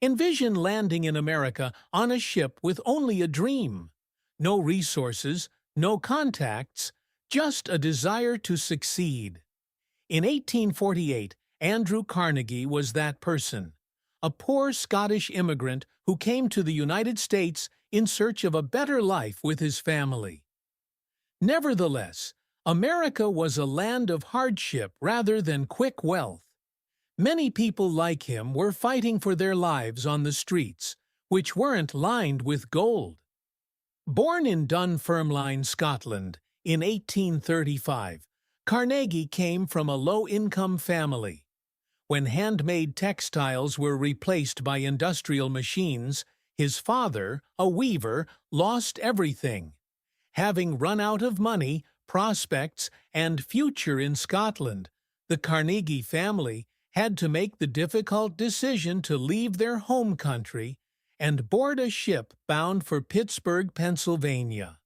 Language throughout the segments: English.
Envision landing in America on a ship with only a dream. No resources, no contacts, just a desire to succeed. In 1848, Andrew Carnegie was that person, a poor Scottish immigrant who came to the United States in search of a better life with his family. Nevertheless, America was a land of hardship rather than quick wealth. Many people like him were fighting for their lives on the streets, which weren't lined with gold. Born in Dunfermline, Scotland, in 1835, Carnegie came from a low-income family. When handmade textiles were replaced by industrial machines, his father, a weaver, lost everything. Having run out of money, prospects, and future in Scotland, the Carnegie family had to make the difficult decision to leave their home country and board a ship bound for Pittsburgh, Pennsylvania.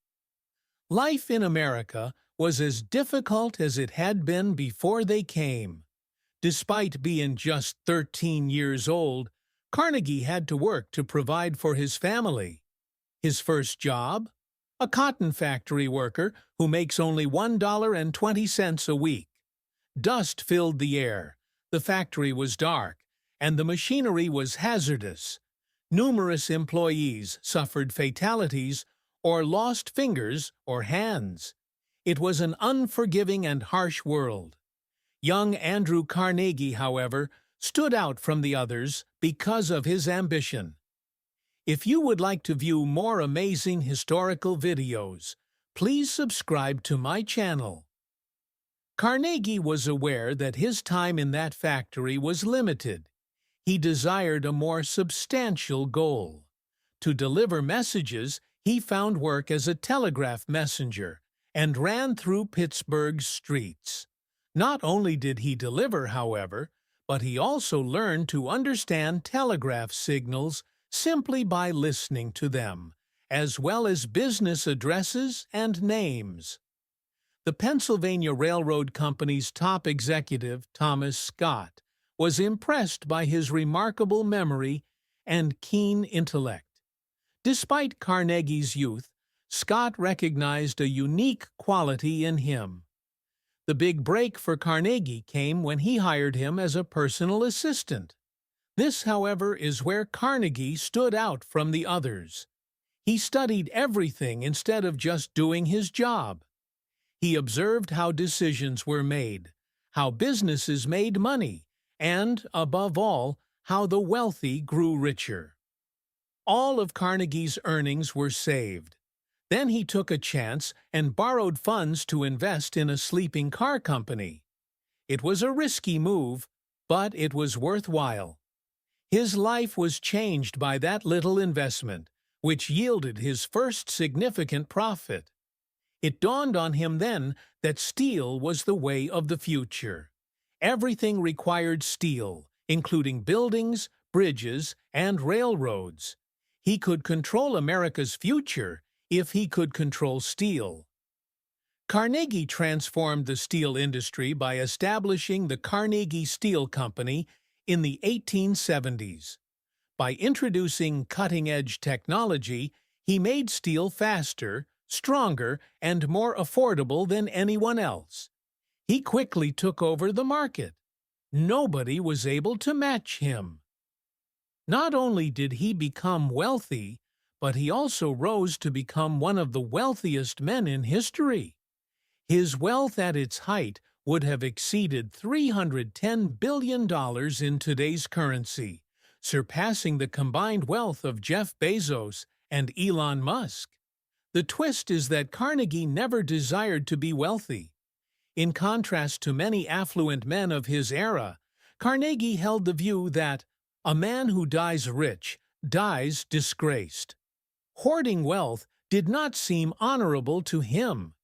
Life in America was as difficult as it had been before they came. Despite being just 13 years old, Carnegie had to work to provide for his family. His first job? A cotton factory worker who makes only $1.20 a week. Dust filled the air, the factory was dark, and the machinery was hazardous. Numerous employees suffered fatalities or lost fingers or hands. It was an unforgiving and harsh world. Young Andrew Carnegie, however, stood out from the others because of his ambition. If you would like to view more amazing historical videos, please subscribe to my channel. Carnegie was aware that his time in that factory was limited. He desired a more substantial goal. To deliver messages, he found work as a telegraph messenger and ran through Pittsburgh's streets. Not only did he deliver, however, but he also learned to understand telegraph signals simply by listening to them, as well as business addresses and names. The Pennsylvania Railroad Company's top executive, Thomas Scott, was impressed by his remarkable memory and keen intellect. Despite Carnegie's youth, Scott recognized a unique quality in him. The big break for Carnegie came when he hired him as a personal assistant. This, however, is where Carnegie stood out from the others. He studied everything instead of just doing his job. He observed how decisions were made, how businesses made money, and, above all, how the wealthy grew richer. All of Carnegie's earnings were saved. Then he took a chance and borrowed funds to invest in a sleeping car company. It was a risky move, but it was worthwhile. His life was changed by that little investment, which yielded his first significant profit. It dawned on him then that steel was the way of the future. Everything required steel, including buildings, bridges, and railroads. He could control America's future if he could control steel. Carnegie transformed the steel industry by establishing the Carnegie Steel Company in the 1870s. By introducing cutting-edge technology, he made steel faster, stronger, and more affordable than anyone else. He quickly took over the market. Nobody was able to match him. Not only did he become wealthy, but he also rose to become one of the wealthiest men in history. His wealth at its height would have exceeded $310 billion in today's currency, surpassing the combined wealth of Jeff Bezos and Elon Musk. The twist is that Carnegie never desired to be wealthy. In contrast to many affluent men of his era, Carnegie held the view that a man who dies rich dies disgraced. Hoarding wealth did not seem honorable to him.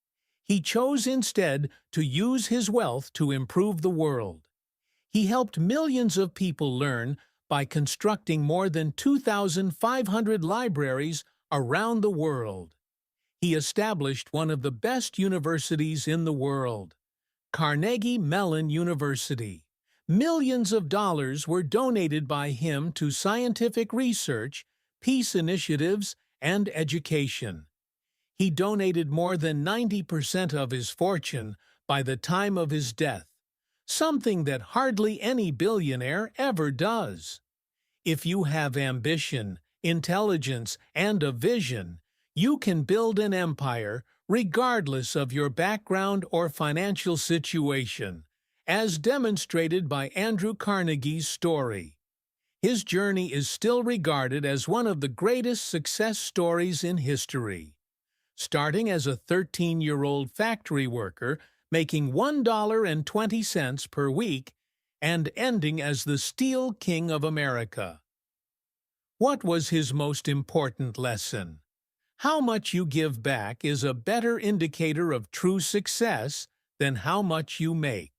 He chose instead to use his wealth to improve the world. He helped millions of people learn by constructing more than 2,500 libraries around the world. He established one of the best universities in the world, Carnegie Mellon University, Millions of dollars were donated by him to scientific research, peace initiatives, and education. He donated more than 90% of his fortune by the time of his death, something that hardly any billionaire ever does. If you have ambition, intelligence, and a vision, you can build an empire regardless of your background or financial situation, as demonstrated by Andrew Carnegie's story. His journey is still regarded as one of the greatest success stories in history. Starting as a 13-year-old factory worker, making $1.20 per week, and ending as the Steel King of America. What was his most important lesson? How much you give back is a better indicator of true success than how much you make.